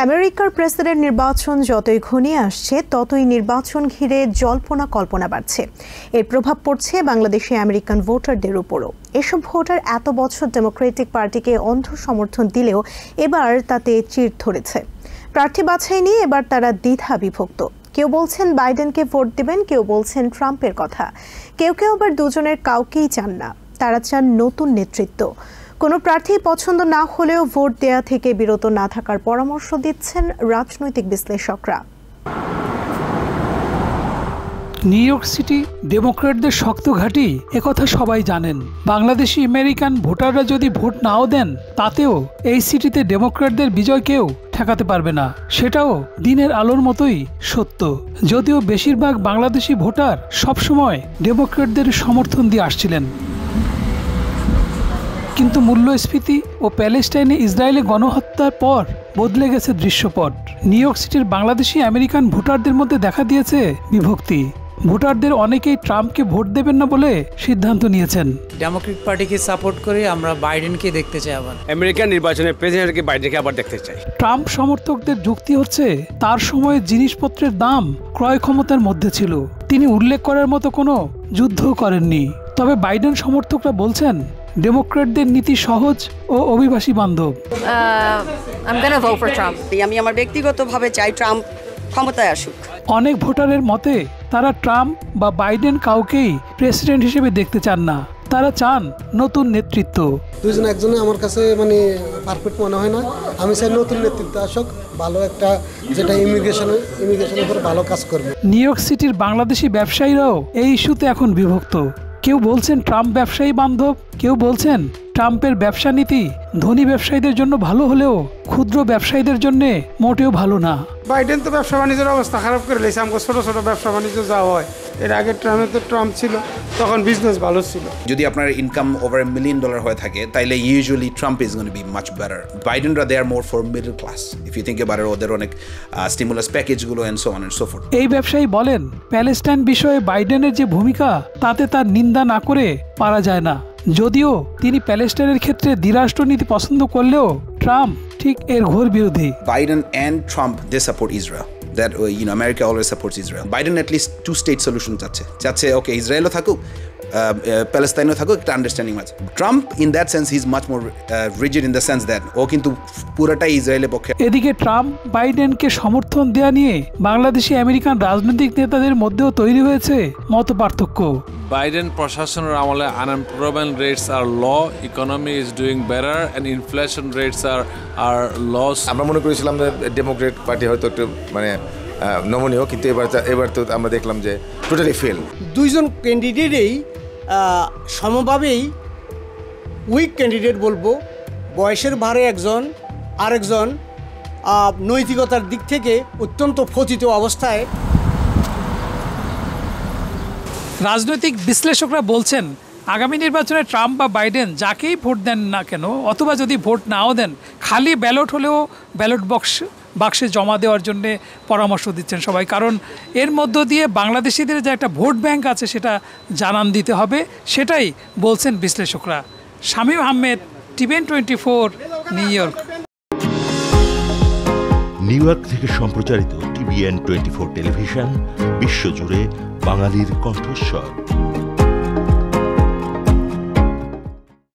আমেরিকার প্রেসিডেন্ট নির্বাচন যতই ঘনিয়ে আসছে ততই নির্বাচন ঘিরে জল্পনা কল্পনা বাড়ছে। এর প্রভাব পড়ছে বাংলাদেশি আমেরিকান ভোটারদের উপরও। এসব ভোটার এত বছর ডেমোক্রেটিক পার্টিকে অন্ধ সমর্থন দিলেও এবার তাতে চির ধরেছে। প্রার্থী বাছাই নিয়ে এবার তারা দ্বিধা বিভক্ত। কেউ বলছেন বাইডেনকে ভোট দেবেন, কেউ বলছেন ট্রাম্পের কথা, কেউ কেউ আবার দুজনের কাউকেই চান না। তারা চান নতুন নেতৃত্ব। কোনো প্রার্থী পছন্দ না হলেও ভোট দেয়া থেকে বিরত না থাকার পরামর্শ দিচ্ছেন রাজনৈতিক বিশ্লেষকরা। নিউ ইয়র্ক সিটি ডেমোক্রেটদের শক্ত ঘাঁটি, একথা সবাই জানেন। বাংলাদেশি আমেরিকান ভোটাররা যদি ভোট নাও দেন, তাতেও এই সিটিতে ডেমোক্রেটদের বিজয় কেউ ঠেকাতে পারবে না। সেটাও দিনের আলোর মতোই সত্য। যদিও বেশিরভাগ বাংলাদেশি ভোটার সবসময় ডেমোক্রেটদের সমর্থন দিয়ে আসছিলেন, কিন্তু মূল্যস্ফীতি ও প্যালেস্টাইনে ইসরায়েলে গণহত্যার পর বদলে গেছে দৃশ্যপট। নিউ ইয়র্ক সিটির বাংলাদেশি আমেরিকান ভোটারদের মধ্যে দেখা দিয়েছে বিভক্তি। ভোটারদের অনেকেই ট্রাম্পকে ভোট দেবেন না বলে সিদ্ধান্ত নিয়েছেন। ডেমোক্রেট পার্টিকে সাপোর্ট করে আমরা বাইডেনকে দেখতে চাই। আবার আমেরিকান নির্বাচনে প্রেসিডেন্টকে বাইডেনকে আবার দেখতে চাই। ট্রাম্প সমর্থকদের যুক্তি হচ্ছে, তার সময়ে জিনিসপত্রের দাম ক্রয় ক্ষমতার মধ্যে ছিল, তিনি উল্লেখ করার মতো কোনো যুদ্ধ করেননি। তবে বাইডেন সমর্থকরা বলছেন ডেমোক্রেটদের নীতি সহজ ও অভিবাসী বান্ধব। আমি আমার ব্যক্তিগতভাবে চাই ট্রাম্প ক্ষমতায় আসুক। অনেক ভোটারের মতে তারা ট্রাম্প বা বাইডেন কাউকেই প্রেসিডেন্ট হিসেবে দেখতে চান না, তারা চান নতুন নেতৃত্ব। দুজন একজনে আমার কাছে পারফেক্ট মনে হয় না। আমি চাই নতুন নেতৃত্ব আসুক, ভালো একটা, যেটা ইমিগ্রেশনের উপর ভালো কাজ করবে। নিউ ইয়র্ক সিটির বাংলাদেশি ব্যবসায়ীরাও এই ইস্যুতে এখন বিভক্ত। কেউ বলছেন ট্রাম্প ব্যবসায়ী বান্ধব, কেউ বলছেন ট্রাম্পের ব্যবসা নীতি ধনী ব্যবসায়ীদের জন্য ভালো হলেও ক্ষুদ্র ব্যবসায়ীদের জন্য মোটেও ভালো না। বাইডেন তো ব্যবসা বাণিজ্যের অবস্থা খারাপ করে লেছে। আমাকে ছোট ছোট ব্যবসা বাণিজ্য যা হয়, এর আগে ট্রাম্প ছিল, তখন বিজনেস ভালো ছিল। যদি আপনার ইনকাম ওভার $1 million হয়ে থাকে, তাইলে usually Trump is gonna be much better. বাইডেনরা they are more for middle class. If you think about it, ওদের অনেক স্টিমুলাস প্যাকেজগুলো and so on and so forth. এই ব্যবসায়ী বলেন, প্যালেস্টাইন বিষয়ে বাইডেনের যে ভূমিকা, তাতে তার নিন্দা না করে পারা যায় না। যদিও তিনি প্যালেস্টাইনের ক্ষেত্রে দ্বিরাষ্ট্রনীতি পছন্দ করলেও ট্রাম্প ঠিক এর ঘোর বিরোধী। Biden and Trump, they support Israel. That America always supports Israel. Biden at least two-state solution চাচ্ছে okay, ইসরায়েলও থাকুক, প্যালেস্তাইনও থাকুক, একটা আন্ডারস্ট্যান্ডিং আছে। Trump in that sense he is much more rigid in the sense that ও কিন্তু পুরোটাই ইসরায়েলের পক্ষে। এদিকে ট্রাম্প বাইডেনকে সমর্থন দেয়া নিয়ে বাংলাদেশি আমেরিকান রাজনৈতিক নেতাদের মধ্যেও তৈরি হয়েছে মত পার্থক্য। বাইডেন প্রশাসনের আমলে unemployment rates are low, economy is doing better and inflation rates are lows. আমরা মনে করেছিলাম যে ডেমোক্রেট পার্টি হয়তো একটু নমনীয়, কিন্তু এবার তো আমরা দেখলাম যে টোটালি ফেল। দুইজন ক্যান্ডিডেটেই সমভাবেই উইক ক্যান্ডিডেট বলবো। বয়সের ভারে একজন, আরেকজন নৈতিকতার দিক থেকে অত্যন্ত পতিত অবস্থায়। রাজনৈতিক বিশ্লেষকরা বলছেন, আগামী নির্বাচনে ট্রাম্প বা বাইডেন যাকেই ভোট দেন না কেন, অথবা যদি ভোট নাও দেন, খালি ব্যালট হলেও ব্যালট বাক্সে জমা দেওয়ার জন্য পরামর্শ দিচ্ছেন সবাই। কারণ এর মধ্য দিয়ে বাংলাদেশিদের যে একটা ভোট ব্যাংক আছে সেটা জানান দিতে হবে, সেটাই বলছেন বিশ্লেষকরা। Shamim Ahmed, TVN 24, new York. New York থেকে সম্প্রচারিত TVN 24 টেলিভিশন বিশ্বজুড়ে বাঙালির কণ্ঠস্বর।